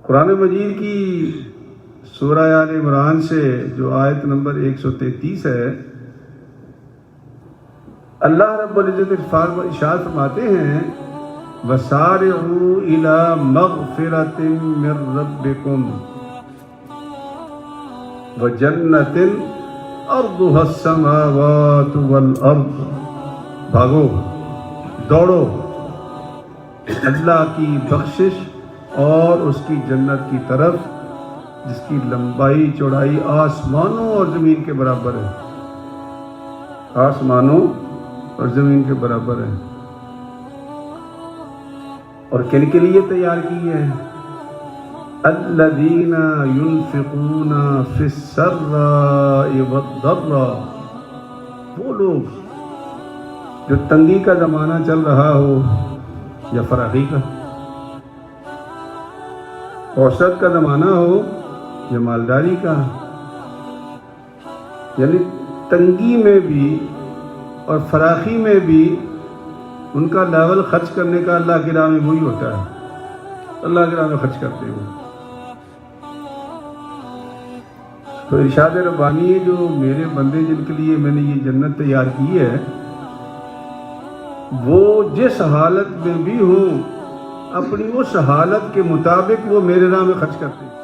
قرآن مجید کی سورہ آل عمران سے جو آیت نمبر 133 ہے، اللہ رب العزت ارشاد فرماتے ہیں وَسَارِعُوا إِلَى مَغْفِرَةٍ مِّن رَّبِّكُمْ وَجَنَّةٍ أَرْضُهَا السَّمَاوَاتُ وَالْأَرْضُ، بھاگو دوڑو اللہ کی بخشش اور اس کی جنت کی طرف جس کی لمبائی چوڑائی آسمانوں اور زمین کے برابر ہے، آسمانوں اور زمین کے برابر ہے۔ اور کن کے لیے تیار کی ہے؟ الذین ينفقون فی السراء والضراء، وہ لوگ جو تنگی کا زمانہ چل رہا ہو یا فراخی کا، اوسط کا زمانہ ہو یا مالداری کا، یعنی تنگی میں بھی اور فراخی میں بھی ان کا لیول خرچ کرنے کا اللہ کی راہ میں وہی ہوتا ہے، اللہ کی راہ میں خرچ کرتے ہیں۔ تو ارشاد ربانی ہے جو میرے بندے جن کے لیے میں نے یہ جنت تیار کی ہے، وہ جس حالت میں بھی ہوں اپنی اس حالت کے مطابق وہ میرے راہ میں خرچ کرتے ہیں۔